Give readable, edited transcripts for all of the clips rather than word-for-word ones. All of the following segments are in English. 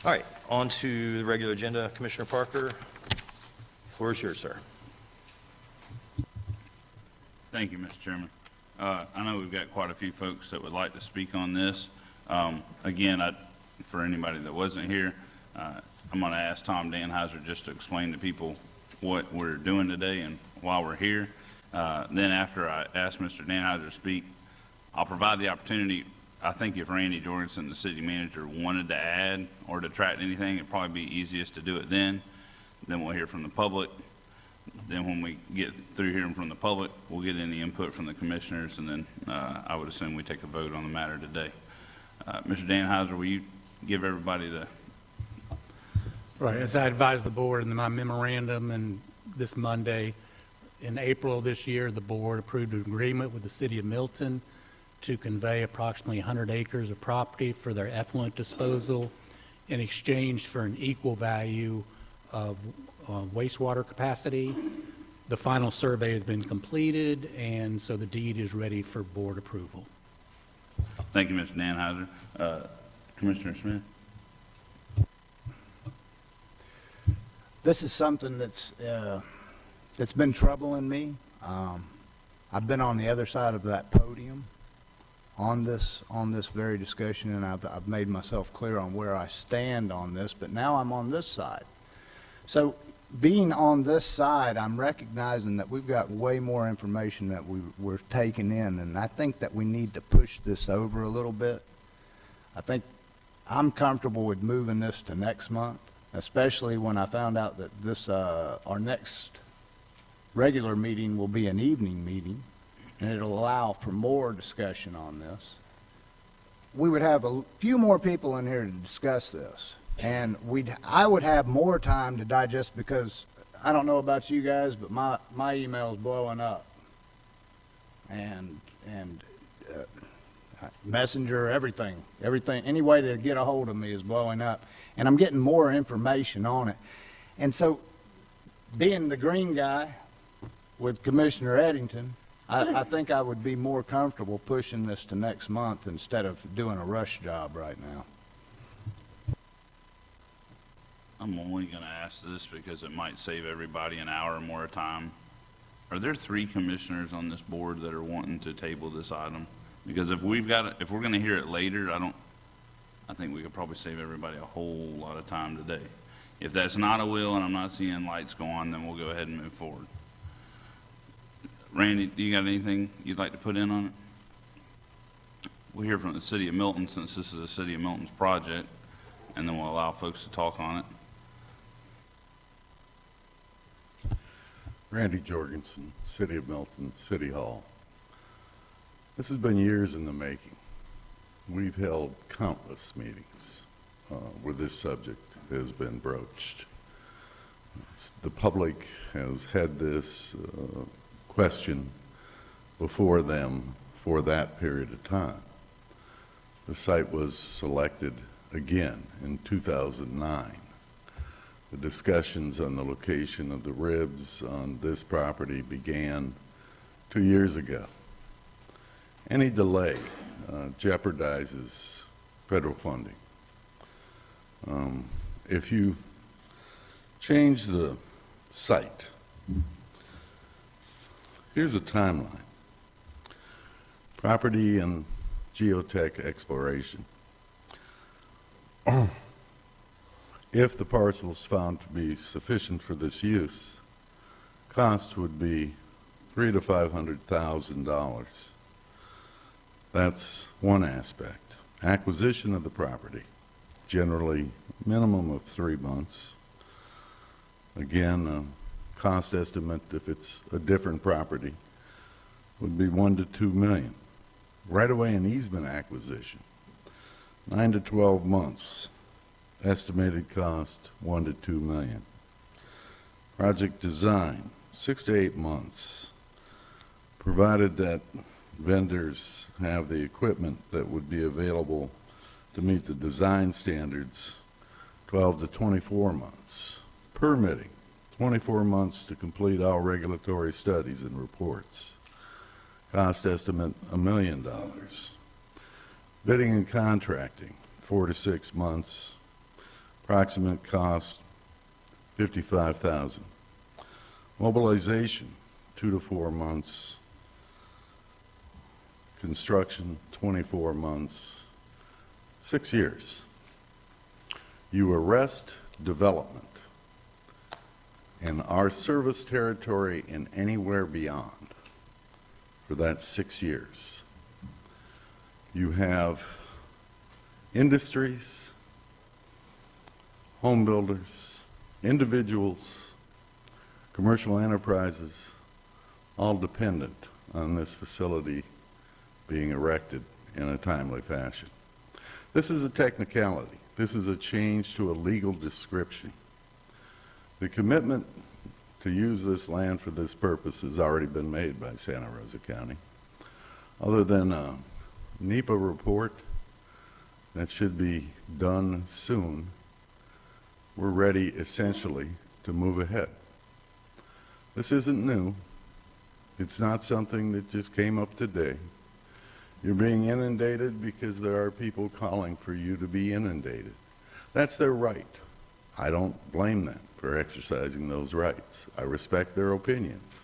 All right, on to the regular agenda. Commissioner Parker, floor is yours, sir. Thank you, Mr. Chairman. I know we've got quite a few folks that would like to speak on this. Again, for anybody that wasn't here, I'm going to ask Tom Danheiser just to explain to people what we're doing today and why we're here. Then after I ask Mr. Danheiser to speak, I'll provide the opportunity. I think if Randy Jorgensen, the city manager, wanted to add or detract anything, it'd probably be easiest to do it then. Then we'll hear from the public. Then when we get through hearing from the public, we'll get any input from the commissioners, and then I would assume we take a vote on the matter today. Mr. Danheiser, will you give everybody the... Right, as I advised the board in my memorandum, and this Monday, in April of this year, the board approved an agreement with the city of Milton to convey approximately 100 acres of property for their effluent disposal in exchange for an equal value of wastewater capacity. The final survey has been completed, and so the deed is ready for board approval. Thank you, Mr. Danheiser. Commissioner Smith? This is something that's been troubling me. I've been on the other side of that podium on this very discussion, and I've made myself clear on where I stand on this, but now I'm on this side. So being on this side, I'm recognizing that we've got way more information that we're taking in, and I think that we need to push this over a little bit. I think I'm comfortable with moving this to next month, especially when I found out that this our next regular meeting will be an evening meeting, and it'll allow for more discussion on this. We would have a few more people in here to discuss this, and I would have more time to digest, because I don't know about you guys, but my email's blowing up, and Messenger, everything, any way to get a hold of me is blowing up, and I'm getting more information on it. And so, being the green guy with Commissioner Eddington, I think I would be more comfortable pushing this to next month instead of doing a rush job right now. I'm only going to ask this because it might save everybody an hour or more time. Are there 3 commissioners on this board that are wanting to table this item? Because if we're going to hear it later, I think we could probably save everybody a whole lot of time today. If that's not a will and I'm not seeing lights go on, then we'll go ahead and move forward. Randy, do you got anything you'd like to put in on it? We'll hear from the city of Milton, since this is the city of Milton's project, and then we'll allow folks to talk on it. Randy Jorgensen, City of Milton, City Hall. This has been years in the making. We've held countless meetings where this subject has been broached. The public has had this question before them for that period of time. The site was selected again in 2009. The discussions on the location of the ribs on this property began 2 years ago. Any delay jeopardizes federal funding. If you change the site, here's a timeline. Property and geotech exploration. If the parcel is found to be sufficient for this use, cost would be $300,000 to $500,000. That's one aspect. Acquisition of the property, generally minimum of 3 months. Again, a cost estimate, if it's a different property, would be $1 to $2 million. Right away and easement acquisition, 9 to 12 months. Estimated cost $1 to $2 million. Project design, 6 to 8 months, provided that vendors have the equipment that would be available to meet the design standards. 12 to 24 months. Permitting, 24 months to complete all regulatory studies and reports. Cost estimate $1 million. Bidding and contracting, 4 to 6 months. Approximate cost, $55,000. Mobilization, 2 to 4 months. Construction, 24 months, 6 years. You arrest development in our service territory and anywhere beyond for that 6 years. You have industries, home builders, individuals, commercial enterprises, all dependent on this facility being erected in a timely fashion. This is a technicality. This is a change to a legal description. The commitment to use this land for this purpose has already been made by Santa Rosa County. Other than a NEPA report that should be done soon, we're ready essentially to move ahead. This isn't new. It's not something that just came up today. You're being inundated because there are people calling for you to be inundated. That's their right. I don't blame them for exercising those rights. I respect their opinions.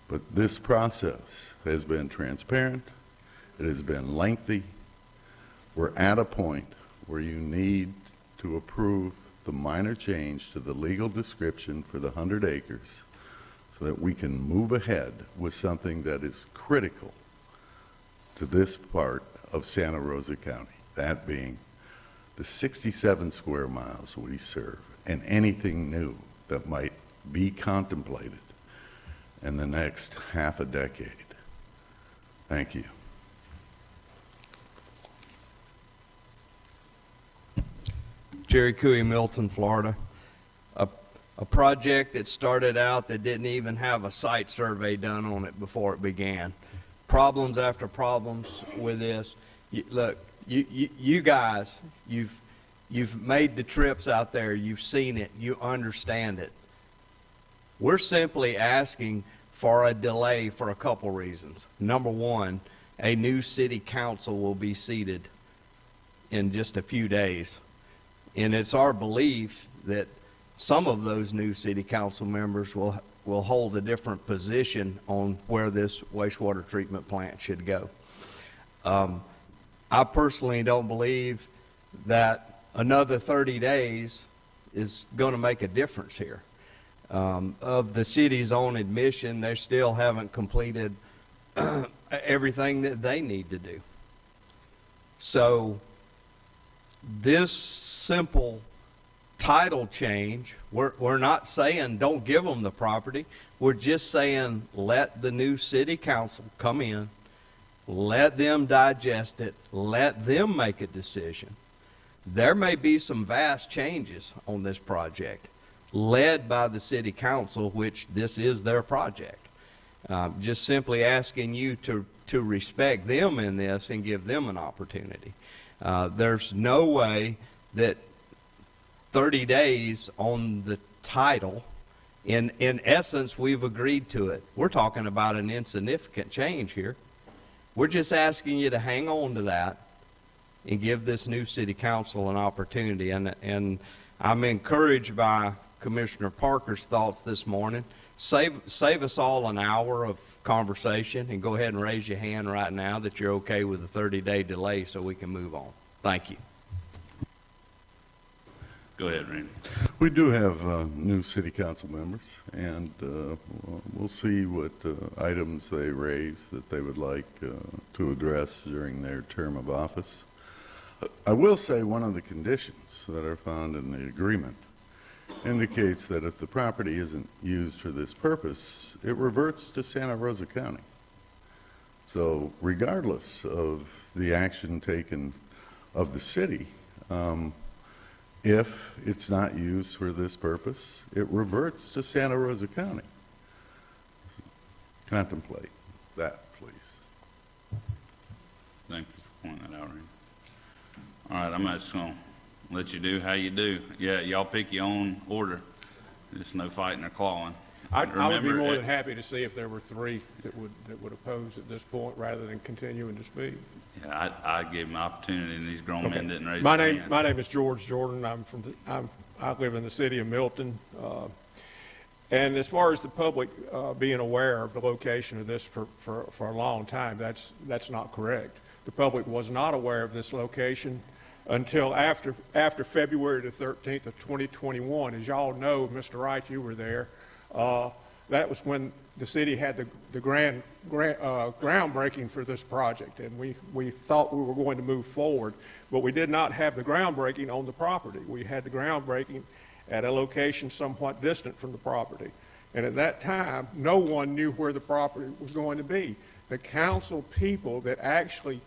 But this process has been transparent. It has been lengthy. We're at a point where you need to approve the minor change to the legal description for the 100 acres so that we can move ahead with something that is critical to this part of Santa Rosa County, that being the 67 square miles we serve and anything new that might be contemplated in the next half a decade. Thank you. Jerry Cooey, Milton, Florida. A project that started out that didn't even have a site survey done on it before it began. Problems after problems with this. Look, you guys, you've made the trips out there, you've seen it, you understand it. We're simply asking for a delay for a couple reasons. Number one, a new city council will be seated in just a few days. And it's our belief that some of those new city council members will hold a different position on where this wastewater treatment plant should go. I personally don't believe that another 30 days is going to make a difference here. Of the city's own admission, they still haven't completed everything that they need to do. So this simple title change, we're not saying don't give them the property. We're just saying let the new city council come in, let them digest it, let them make a decision. There may be some vast changes on this project led by the city council, which this is their project. Just simply asking you to respect them in this and give them an opportunity. There's no way that 30 days on the title, in essence, we've agreed to it. We're talking about an insignificant change here. We're just asking you to hang on to that and give this new city council an opportunity. And I'm encouraged by Commissioner Parker's thoughts this morning. Save us all an hour of conversation and go ahead and raise your hand right now that you're okay with the 30-day delay so we can move on. Thank you. Go ahead, Randy. We do have new city council members, and we'll see what items they raise that they would like to address during their term of office. I will say one of the conditions that are found in the agreement indicates that if the property isn't used for this purpose, it reverts to Santa Rosa County. So regardless of the action taken of the city, if it's not used for this purpose, it reverts to Santa Rosa County. Contemplate that, please. Thank you for pointing that out, Randy. All right, I'm just going to let you do how you do. Yeah, y'all pick your own order. There's no fighting or clawing. I would be Remember, more than happy to see if there were 3 that would oppose at this point rather than continuing to speak. Yeah, I gave them opportunity, and these grown men didn't raise My their name, hand. my name is George Jordan. I live in the city of Milton. And as far as the public being aware of the location of this for a long time, that's not correct. The public was not aware of this location until after February the 13th of 2021. As y'all know, Mr. Wright, you were there. That was when the city had the groundbreaking for this project, and we thought we were going to move forward, but we did not have the groundbreaking on the property. We had the groundbreaking at a location somewhat distant from the property. And at that time, no one knew where the property was going to be. The council people that actually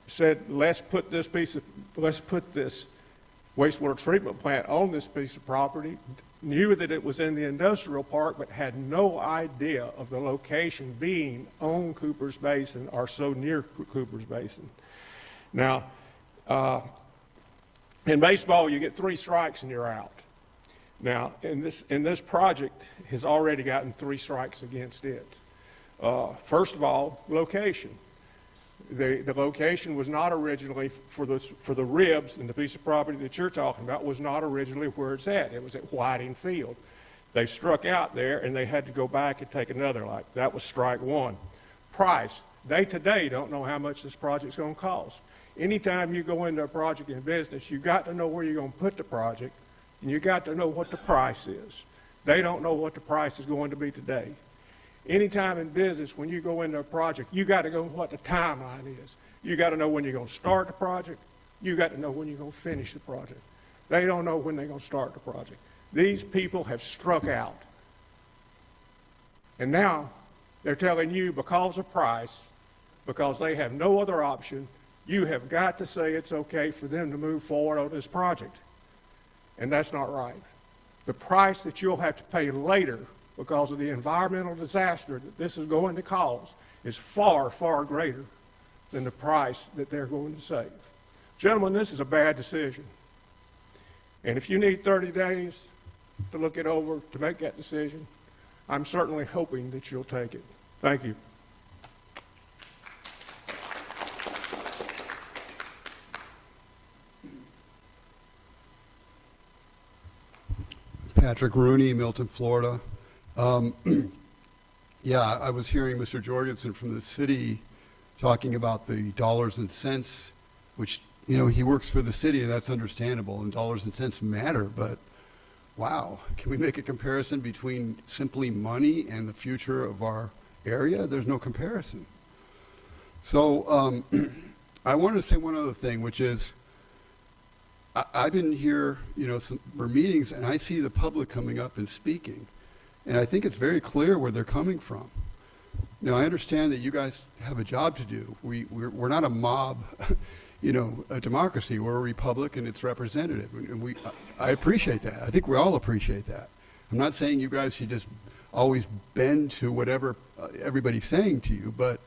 said, let's put this wastewater treatment plant on this piece of property, knew that it was in the industrial park, but had no idea of the location being on Cooper's Basin or so near Cooper's Basin. Now, in baseball, you get 3 strikes and you're out. Now, in this project has already gotten 3 strikes against it. First of all, location. The location was not originally for the ribs, and the piece of property that you're talking about was not originally where it's at. It was at Whiting Field. They struck out there, and they had to go back and take another light. That was strike 1. Price. They today don't know how much this project's going to cost. Anytime you go into a project in business, you got to know where you're going to put the project, and you got to know what the price is. They don't know what the price is going to be today. Anytime in business, when you go into a project, you got to know what the timeline is. You got to know when you're going to start the project. You got to know when you're going to finish the project. They don't know when they're going to start the project. These people have struck out. And now they're telling you because of price, because they have no other option, you have got to say it's okay for them to move forward on this project. And that's not right. The price that you'll have to pay later because of the environmental disaster that this is going to cause is far, far greater than the price that they're going to save. Gentlemen, this is a bad decision. And if you need 30 days to look it over, to make that decision, I'm certainly hoping that you'll take it. Thank you. Patrick Rooney, Milton, Florida. Yeah, I was hearing Mr. Jorgensen from the city talking about the dollars and cents, which, you know, he works for the city, and that's understandable, and dollars and cents matter, but wow, can we make a comparison between simply money and the future of our area? There's no comparison. So I wanted to say one other thing, which is I've been here, you know, for meetings, and I see the public coming up and speaking. And I think it's very clear where they're coming from. Now, I understand that you guys have a job to do. We're not a mob, you know, a democracy. We're a republic, and it's representative. And I appreciate that. I think we all appreciate that. I'm not saying you guys should just always bend to whatever everybody's saying to you, but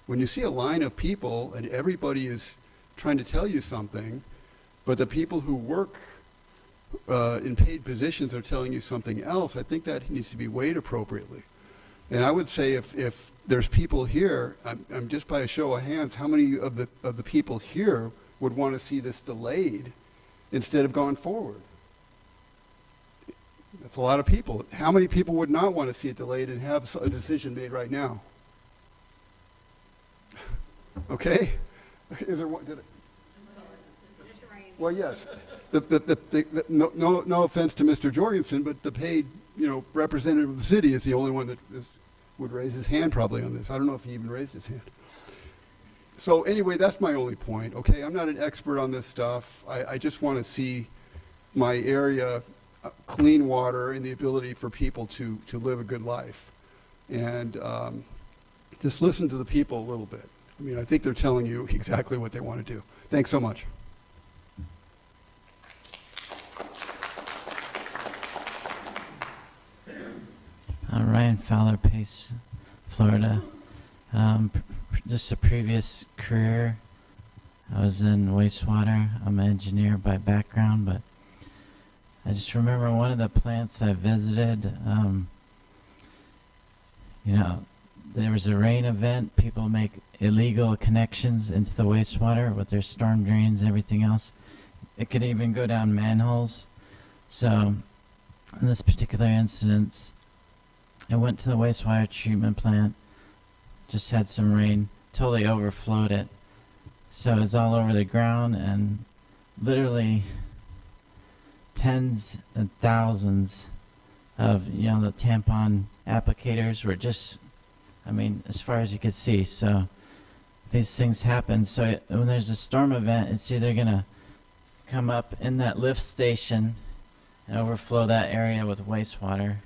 when you see a line of people and everybody is trying to tell you something, but the people who work in paid positions are telling you something else, I think that needs to be weighed appropriately. And I would say if there's people here, I'm just by a show of hands, how many of the people here would want to see this delayed instead of going forward? That's a lot of people. How many people would not want to see it delayed and have a decision made right now? Okay? Is there one? Well, yes. No offense to Mr. Jorgensen, but the paid, you know, representative of the city is the only one that would raise his hand probably on this. I don't know if he even raised his hand. So anyway, that's my only point. Okay, I'm not an expert on this stuff. I just want to see my area clean water and the ability for people to live a good life. And just listen to the people a little bit. I mean, I think they're telling you exactly what they want to do. Thanks so much. Ryan Fowler, Pace, Florida. Just a previous career, I was in wastewater. I'm an engineer by background, but I just remember one of the plants I visited, there was a rain event. People make illegal connections into the wastewater with their storm drains and everything else. It could even go down manholes. So in this particular instance, I went to the wastewater treatment plant, just had some rain, totally overflowed it. So it was all over the ground, and literally tens and thousands of, the tampon applicators were just, as far as you could see. So these things happen. So when there's a storm event, it's either going to come up in that lift station and overflow that area with wastewater,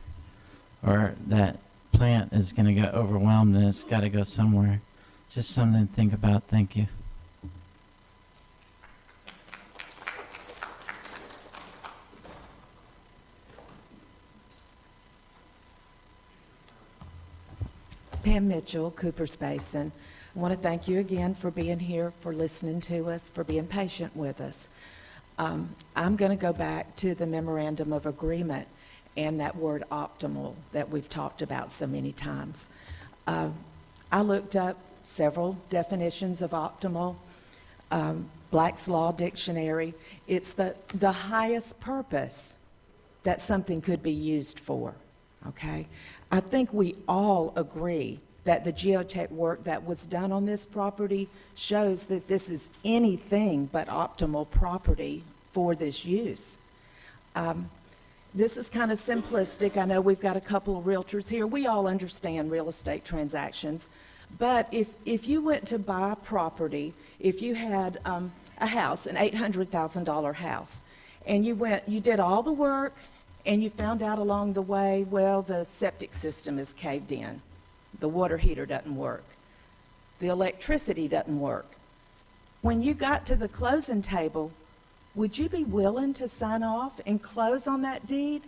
or that plant is going to get overwhelmed and it's got to go somewhere. Just something to think about. Thank you. Pam Mitchell, Cooper's Basin. I want to thank you again for being here, for listening to us, for being patient with us. I'm going to go back to the memorandum of agreement and that word optimal that we've talked about so many times. I looked up several definitions of optimal. Black's Law Dictionary. It's the highest purpose that something could be used for. Okay, I think we all agree that the geotech work that was done on this property shows that this is anything but optimal property for this use. This is kind of simplistic. I know we've got a couple of realtors here. We all understand real estate transactions. But if you went to buy property, if you had a house, an $800,000 house, and you did all the work, and you found out along the way, well, the septic system is caved in. The water heater doesn't work. The electricity doesn't work. When you got to the closing table, would you be willing to sign off and close on that deed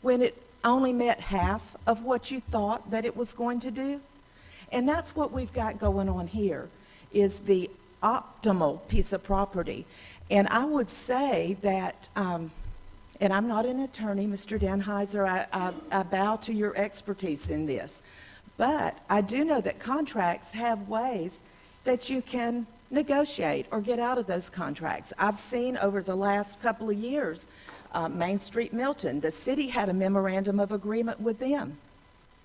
when it only met half of what you thought that it was going to do? And that's what we've got going on here, is the optimal piece of property. And I would say that, and I'm not an attorney, Mr. Danheiser, I bow to your expertise in this. But I do know that contracts have ways that you can negotiate or get out of those contracts. I've seen over the last couple of years, Main Street Milton, the city had a memorandum of agreement with them.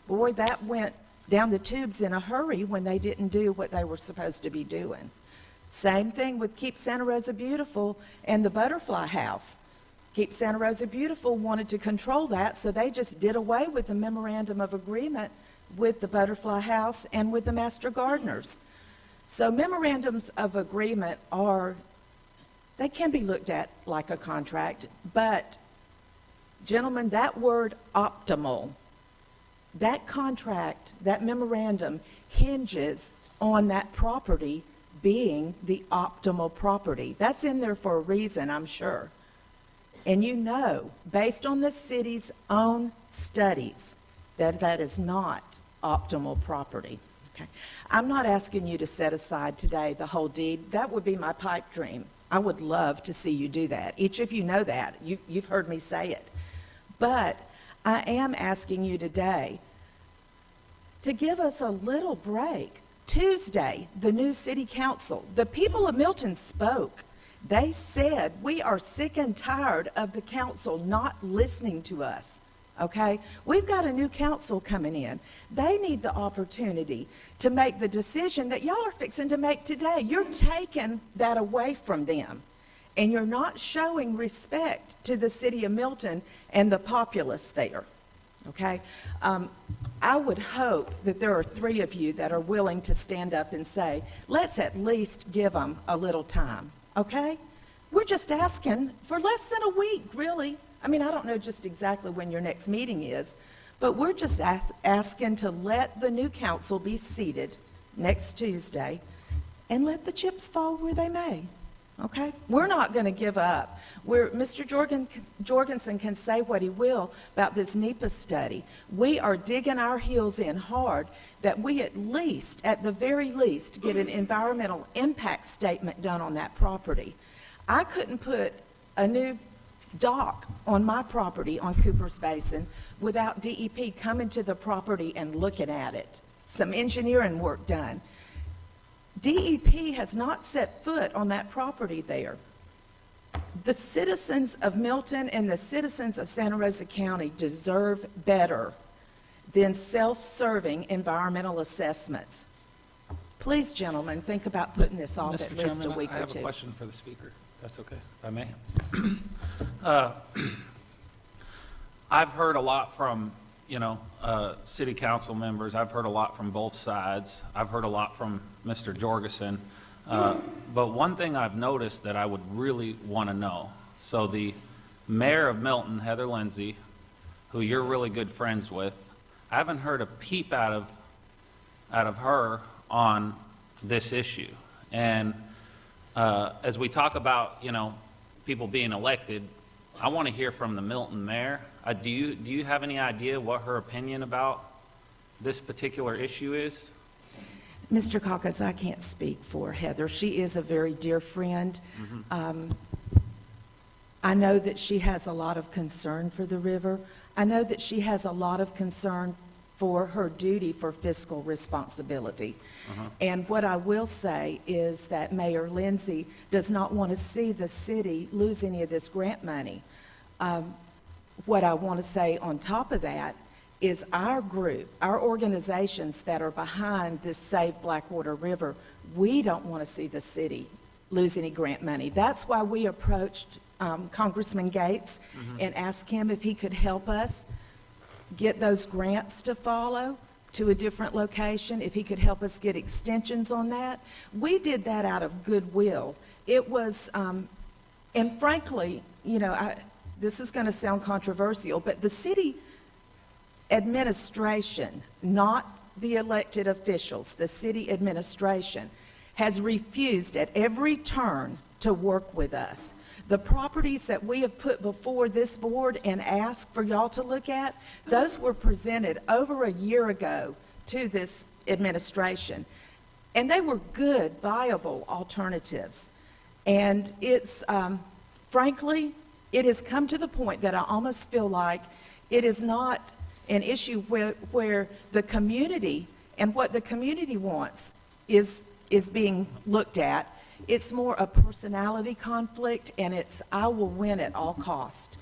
Boy, that went down the tubes in a hurry when they didn't do what they were supposed to be doing. Same thing with Keep Santa Rosa Beautiful and the Butterfly House. Keep Santa Rosa Beautiful wanted to control that, so they just did away with the memorandum of agreement with the Butterfly House and with the Master Gardeners. So memorandums of agreement they can be looked at like a contract, but gentlemen, that word optimal, that contract, that memorandum hinges on that property being the optimal property. That's in there for a reason, I'm sure. And based on the city's own studies, that is not optimal property. Okay. I'm not asking you to set aside today the whole deed. That would be my pipe dream. I would love to see you do that. Each of you know that. You've heard me say it. But I am asking you today to give us a little break. Tuesday, the new city council, the people of Milton spoke. They said, we are sick and tired of the council not listening to us. Okay? We've got a new council coming in. They need the opportunity to make the decision that y'all are fixing to make today. You're taking that away from them. And you're not showing respect to the city of Milton and the populace there. Okay? I would hope that there are 3 of you that are willing to stand up and say, let's at least give them a little time. Okay? We're just asking for less than a week, really. I don't know just exactly when your next meeting is, but we're just asking to let the new council be seated next Tuesday and let the chips fall where they may. Okay? We're not going to give up. Mr. Jorgensen can say what he will about this NEPA study. We are digging our heels in hard that we at the very least, get an environmental impact statement done on that property. I couldn't put a new dock on my property on Cooper's Basin without DEP coming to the property and looking at it. Some engineering work done. DEP has not set foot on that property there. The citizens of Milton and the citizens of Santa Rosa County deserve better than self-serving environmental assessments. Please, gentlemen, think about putting this off at least a week or two. I have a question for the speaker. That's okay, if I may. I've heard a lot from, city council members. I've heard a lot from both sides. I've heard a lot from Mr. Jorgensen. But one thing I've noticed that I would really want to know, so the mayor of Milton, Heather Lindsay, who you're really good friends with, I haven't heard a peep out of her on this issue. And as we talk about, people being elected, I want to hear from the Milton mayor. Do you have any idea what her opinion about this particular issue is? Mr. Calkins, I can't speak for Heather. She is a very dear friend. I know that she has a lot of concern for the river. I know that she has a lot of concern for her duty for fiscal responsibility. And what I will say is that Mayor Lindsay does not want to see the city lose any of this grant money. What I want to say on top of that is our group, our organizations that are behind this Save Blackwater River, we don't want to see the city lose any grant money. That's why we approached Congressman Gates and asked him if he could help us get those grants to follow to a different location, if he could help us get extensions on that. We did that out of goodwill. It was, and frankly, this is going to sound controversial, but the city administration, not the elected officials, the city administration, has refused at every turn to work with us. The properties that we have put before this board and asked for y'all to look at, those were presented over a year ago to this administration. And they were good, viable alternatives. And it's, frankly, it has come to the point that I almost feel like it is not an issue where the community and what the community wants is being looked at. It's more a personality conflict, and it's I will win at all cost.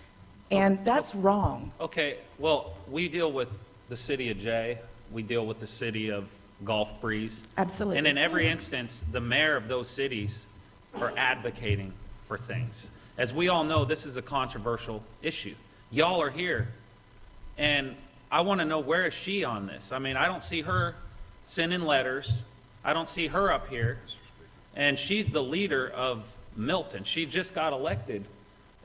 And that's wrong. Okay, well, we deal with the city of Jay. We deal with the city of Gulf Breeze. Absolutely. And in every instance, the mayor of those cities are advocating for things. As we all know, this is a controversial issue. Y'all are here, and I want to know, where is she on this? I mean, I don't see her sending letters. I don't see her up here. And she's the leader of Milton. She just got elected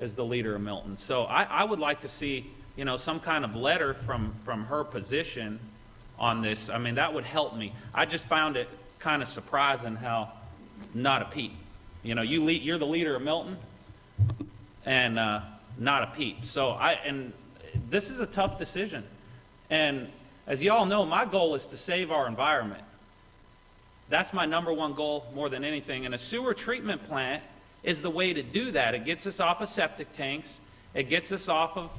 as the leader of Milton. So I would like to see, some kind of letter from her position on this. I mean, that would help me. I just found it kind of surprising how not a peep. You're the leader of Milton, and not a peep. So and this is a tough decision. And as you all know, my goal is to save our environment. That's my number one goal more than anything. And a sewer treatment plant is the way to do that. It gets us off of septic tanks. It gets us off of,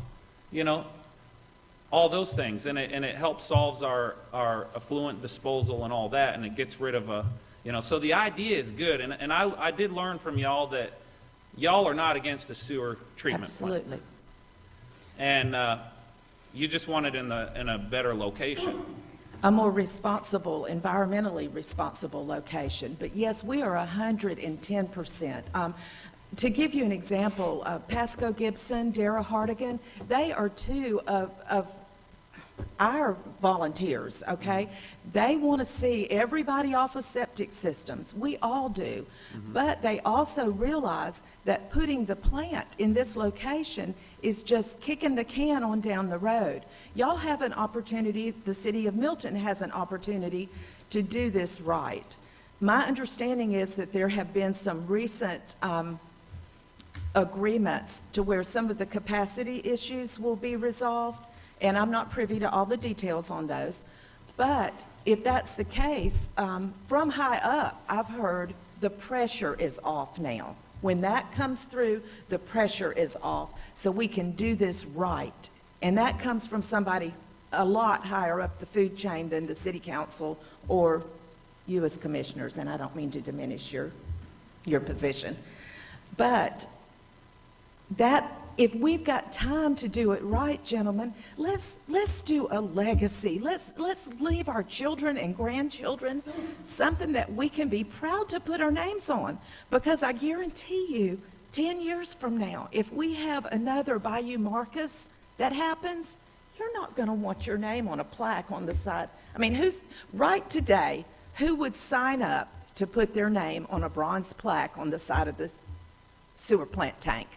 all those things. And it helps solves our effluent disposal and all that. And it gets rid of so the idea is good. And I did learn from y'all that y'all are not against a sewer treatment plant. Absolutely. And you just want it in a better location. A more responsible, environmentally responsible location. But yes, we are 110%. To give you an example, Pasco Gibson, Dara Hardigan, they are two of our volunteers, okay? They want to see everybody off of septic systems. We all do. But they also realize that putting the plant in this location is just kicking the can on down the road. Y'all have an opportunity, the city of Milton has an opportunity to do this right. My understanding is that there have been some recent agreements to where some of the capacity issues will be resolved, and I'm not privy to all the details on those. But if that's the case, from high up, I've heard the pressure is off now. When that comes through, the pressure is off, so we can do this right. And that comes from somebody a lot higher up the food chain than the city council or you as commissioners, and I don't mean to diminish your position. But that, if we've got time to do it right, gentlemen, let's do a legacy. Let's leave our children and grandchildren something that we can be proud to put our names on. Because I guarantee you, 10 years from now, if we have another Bayou Marcus that happens, you're not going to want your name on a plaque on the side. I mean, right today, who would sign up to put their name on a bronze plaque on the side of the sewer plant tank?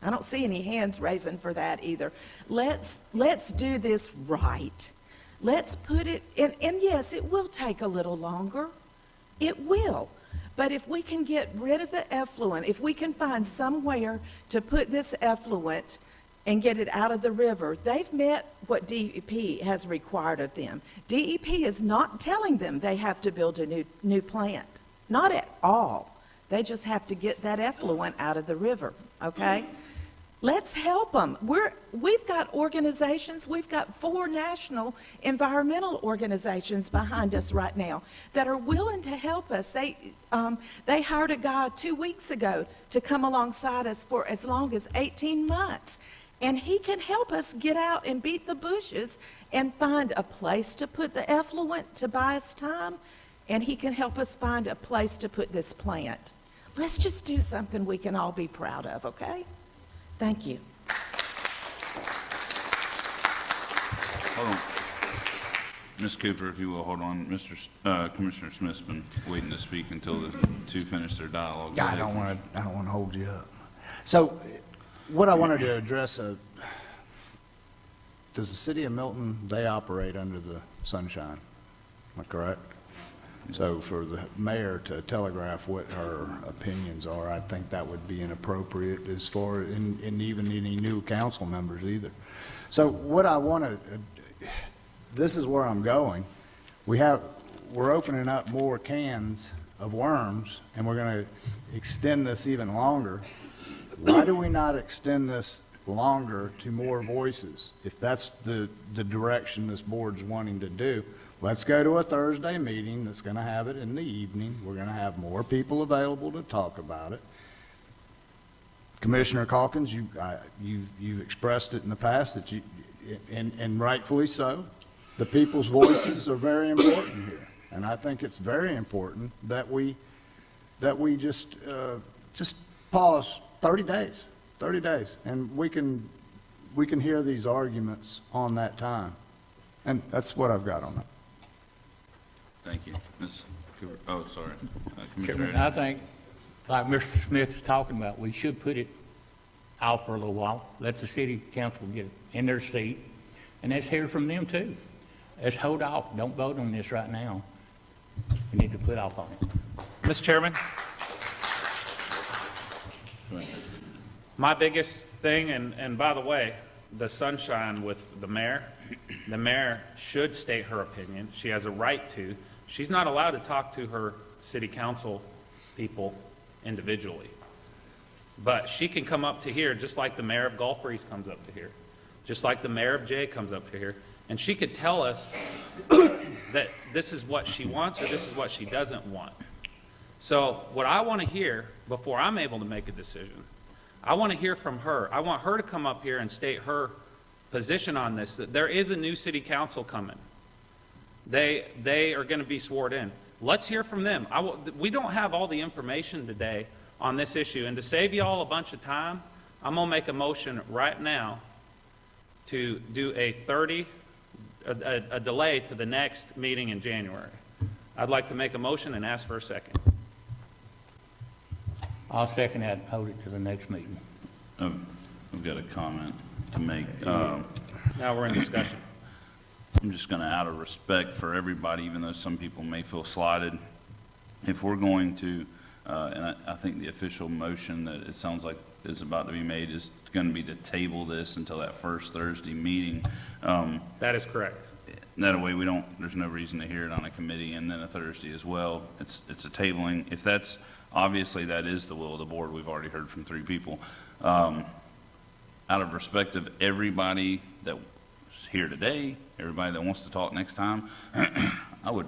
I don't see any hands raising for that either. Let's do this right. Let's put it in, and yes, it will take a little longer. It will. But if we can get rid of the effluent, if we can find somewhere to put this effluent and get it out of the river, they've met what DEP has required of them. DEP is not telling them they have to build a new plant. Not at all. They just have to get that effluent out of the river, okay? Let's help them. We've got organizations, we've got 4 national environmental organizations behind us right now that are willing to help us. They hired a guy 2 weeks ago to come alongside us for as long as 18 months. And he can help us get out and beat the bushes and find a place to put the effluent to buy us time. And he can help us find a place to put this plant. Let's just do something we can all be proud of, okay? Thank you. Hold on. Ms. Cooper, if you will, hold on. Commissioner Smith's been waiting to speak until the two finish their dialogue. I don't want to hold you up. So what I wanted to address, does the city of Milton, they operate under the sunshine, am I correct? So for the mayor to telegraph what her opinions are, I think that would be inappropriate as far, and even any new council members either. So what I want to, this is where I'm going. We're opening up more cans of worms, and we're going to extend this even longer. Why do we not extend this longer to more voices? If that's the direction this board's wanting to do, let's go to a Thursday meeting that's going to have it in the evening. We're going to have more people available to talk about it. Commissioner Calkins, you've expressed it in the past that and rightfully so, the people's voices are very important here. And I think it's very important that we just pause 30 days, and we can hear these arguments on that time. And that's what I've got on that. Thank you. Ms. Cooper, oh, sorry. Commissioner Chairman, I think, like Mr. Smith is talking about, we should put it out for a little while, let the city council get in their seat, and let's hear from them too. Let's hold off. Don't vote on this right now. We need to put off on it. Mr. Chairman, my biggest thing, and by the way, the sunshine with the mayor should state her opinion. She has a right to. She's not allowed to talk to her city council people individually. But she can come up to here just like the mayor of Gulf Breeze comes up to here, just like the mayor of Jay comes up to here, and she could tell us that this is what she wants or this is what she doesn't want. So what I want to hear before I'm able to make a decision, I want to hear from her. I want her to come up here and state her position on this, that there is a new city council coming. They are going to be sworn in. Let's hear from them. We don't have all the information today on this issue, and to save you all a bunch of time, I'm going to make a motion right now to do a delay to the next meeting in January. I'd like to make a motion and ask for a second. I'll second that and hold it to the next meeting. I've got a comment to make. Now we're in discussion. I'm just going to, out of respect for everybody, even though some people may feel slighted, if we're going to, and I think the official motion that it sounds like is about to be made is going to be to table this until that first Thursday meeting. That is correct. that way there's no reason to hear it on a committee and then a Thursday as well. It's a tabling. If that's, obviously that is the will of the board. We've already heard from 3 people. Out of respect of everybody that's here today, everybody that wants to talk next time, I would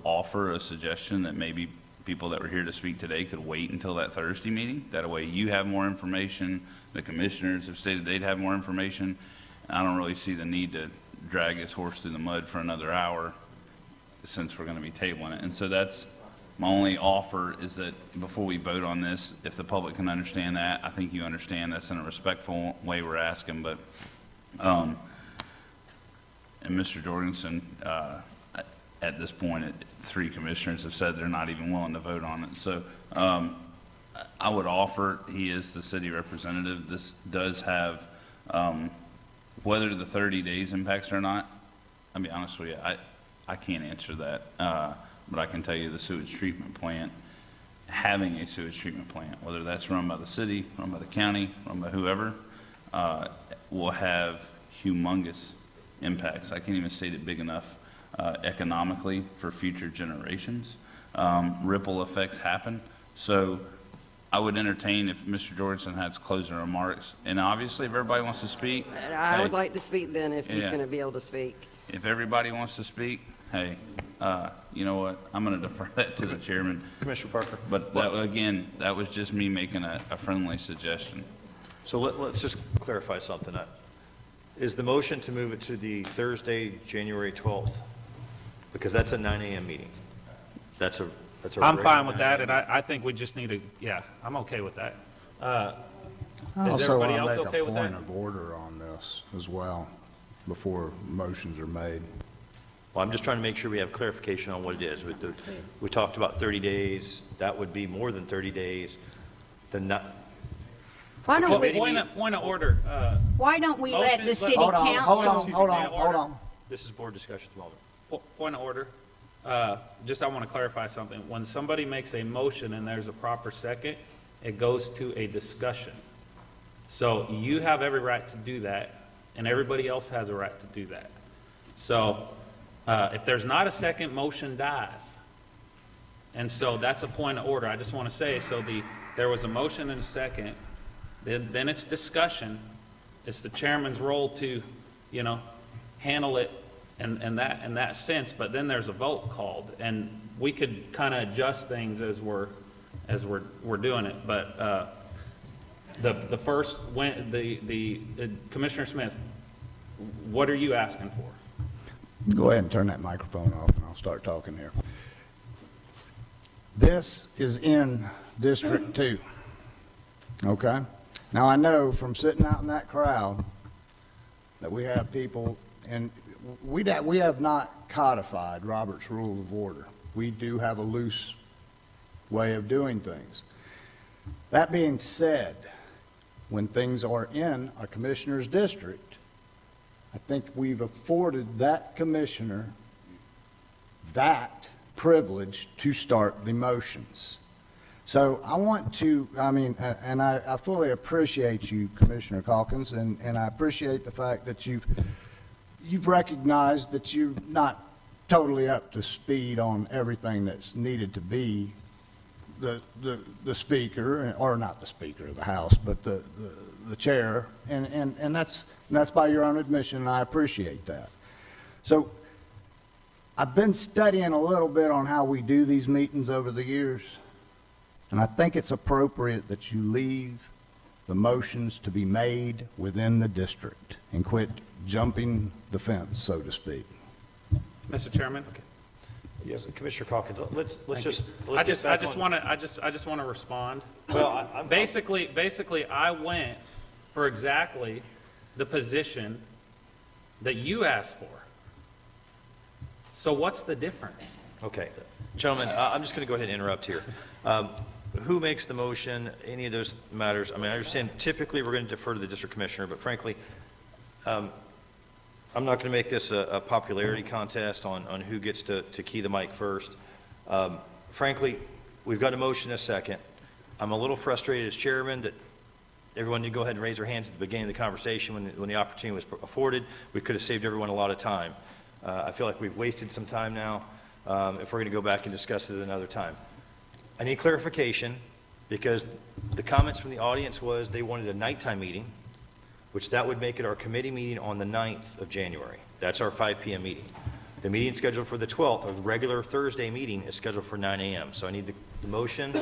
offer a suggestion that maybe people that were here to speak today could wait until that Thursday meeting. That way you have more information. The commissioners have stated they'd have more information. I don't really see the need to drag his horse through the mud for another hour since we're going to be tabling it. And so that's my only offer, is that before we vote on this, if the public can understand that, I think you understand that's in a respectful way we're asking. But, and Mr. Jorgensen, at this point, 3 commissioners have said they're not even willing to vote on it. So I would offer, he is the city representative. This does have, whether the 30 days impacts or not, I'll be honest with you, I can't answer that. But I can tell you the sewage treatment plant, having a sewage treatment plant, whether that's run by the city, run by the county, run by whoever, will have humongous impacts. I can't even state it big enough economically for future generations. Ripple effects happen. So I would entertain if Mr. Jorgensen has closing remarks. And obviously, if everybody wants to speak. I would like to speak then if he's Yeah. going to be able to speak. If everybody wants to speak, hey, you know what? I'm going to defer that to the chairman. Commissioner Parker. But that, again, that was just me making a friendly suggestion. So let's just clarify something. Is the motion to move it to the Thursday, January 12th? Because that's a 9 a.m. meeting. That's a I'm regular fine with 9 that, a.m. and I think we just need to, yeah, I'm okay with that. I Is also everybody want to else make okay a with point that? of order on this as well, before motions are made. Well, I'm just trying to make sure we have clarification on what it is. We talked about 30 days. That would be more than 30 days. Why don't we, Point of order. Why don't we let the Motion- city Hold on, hold council? on, hold on, hold on. This is board discussion at the moment. Point of order. Just I want to clarify something. When somebody makes a motion and there's a proper second, it goes to a discussion. So you have every right to do that, and everybody else has a right to do that. So if there's not a second, motion dies. And so that's a point of order. I just want to say, so there was a motion and a second, then it's discussion. It's the chairman's role to, handle it in that sense, but then there's a vote called, and we could kind of adjust things as we're doing it. But the first, Commissioner Smith, what are you asking for? Go ahead and turn that microphone off and I'll start talking here. This is in District 2, okay? Now, I know from sitting out in that crowd that we have people, and we have not codified Robert's Rule of Order. We do have a loose way of doing things. That being said, when things are in a commissioner's district, I think we've afforded that commissioner that privilege to start the motions. So I want to, and I fully appreciate you, Commissioner Calkins, and I appreciate the fact that you've recognized that you're not totally up to speed on everything that's needed to be the speaker, or not the speaker of the House, but the chair, and that's by your own admission, and I appreciate that. So I've been studying a little bit on how we do these meetings over the years, and I think it's appropriate that you leave the motions to be made within the district and quit jumping the fence, so to speak. Mr. Chairman? Okay. Yes, Commissioner Calkins, let's I get back just on- want to respond. Well, Basically, I went for exactly the position that you asked for. So what's the difference? Okay, gentlemen, I'm just going to go ahead and interrupt here. Who makes the motion? Any of those matters? I mean, I understand typically we're going to defer to the district commissioner, but frankly, I'm not going to make this a popularity contest on who gets to key the mic first. Frankly, we've got a motion and a second. I'm a little frustrated as chairman that everyone did go ahead and raise their hands at the beginning of the conversation when the opportunity was afforded. We could have saved everyone a lot of time. I feel like we've wasted some time now if we're going to go back and discuss it another time. I need clarification because the comments from the audience was they wanted a nighttime meeting, which that would make it our committee meeting on the 9th of January. That's our 5 p.m. meeting. The meeting scheduled for the 12th, a regular Thursday meeting, is scheduled for 9 a.m. So I need the motion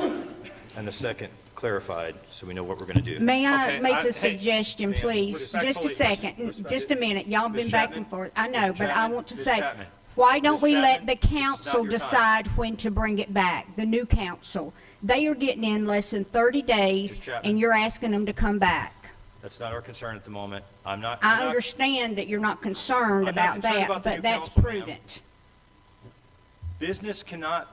and the second clarified so we know what we're going to do. May I Okay, make hey, a suggestion, ma'am, please? Just a respectfully, second, just a minute. Y'all Ms. been back Chapman? and forth. I know, Mr. but I Chapman? want to Ms. say, Chapman? why don't Ms. we let Chapman? the This is not council your time. decide when to bring it back, the new council? They are getting in less than 30 days, Ms. Chapman? and you're asking them to come back. That's not our concern at the moment. I'm not. I understand that you're not concerned I'm not about concerned that, about the new but that's council, ma'am. prudent. Business cannot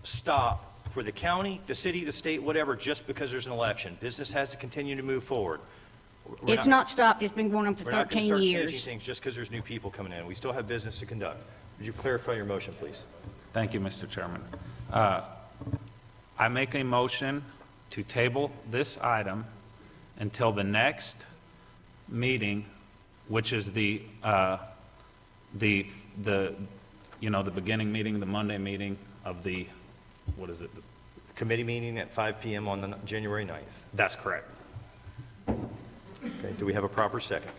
stop for the county, the city, the state, whatever, just because there's an election. Business has to continue to move forward. We're It's not stopped, it's been going on for We're not going to 13 start changing years. things just because there's new people coming in. We still have business to conduct. Would you clarify your motion, please? Thank you, Mr. Chairman. I make a motion to table this item until the next meeting, which is the beginning meeting, the Monday meeting of the, what is it? Committee meeting at 5 p.m. on the January 9th. That's correct. Okay, do we have a proper second?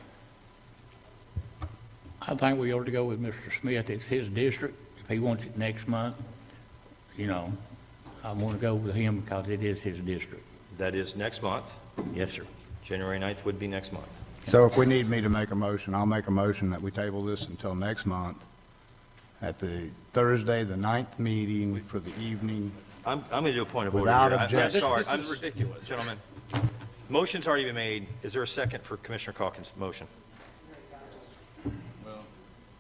I think we ought to go with Mr. Smith. It's his district. If he wants it next month, I want to go with him because it is his district. That is next month. Yes, sir. January 9th would be next month. So if we need me to make a motion, I'll make a motion that we table this until next month at the Thursday, the 9th meeting for the evening. I'm going to do a point of order Without here. I'm objection. sorry. This is ridiculous. Gentlemen, motion's already been made. Is there a second for Commissioner Calkins' motion? Well,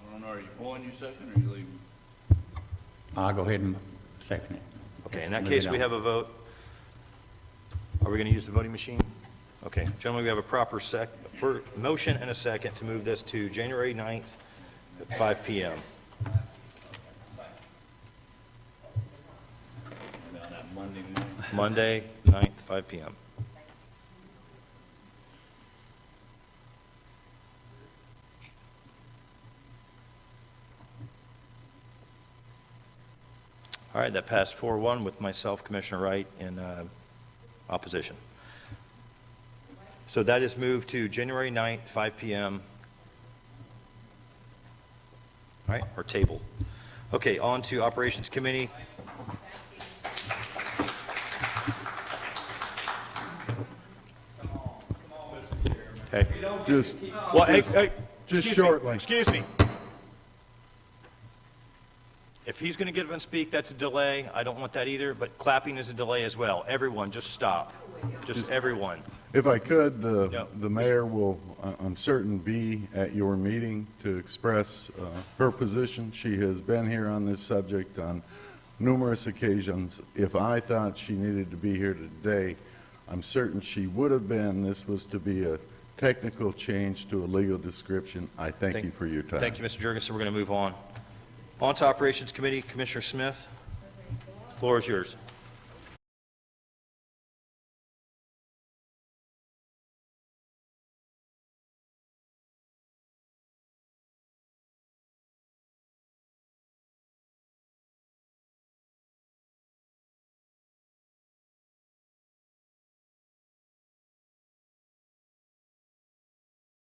I don't know, are you pulling your second or are you leaving? I'll go ahead and second it. Okay, in that Move case, it we on. have a vote. Are we going to use the voting machine? Okay, gentlemen, we have a proper motion and a second to move this to January 9th at 5 p.m. Monday, 9th, 5 p.m. All right, that passed 4-1 with myself, Commissioner Wright, in opposition. So that is moved to January 9th, 5 p.m. All right, or tabled. Okay, on to Operations Committee. Okay. Just, Well, just excuse me, shortly. Excuse me. If he's going to get up and speak, that's a delay. I don't want that either, but clapping is a delay as well. Everyone, just stop. Just everyone. If I could, Yeah. the mayor will, I'm certain, be at your meeting to express her position. She has been here on this subject on numerous occasions. If I thought she needed to be here today, I'm certain she would have been. This was to be a technical change to a legal description. I thank you for your time. Thank you, Mr. Jurgensen. We're going to move on. On to Operations Committee, Commissioner Smith. The floor is yours.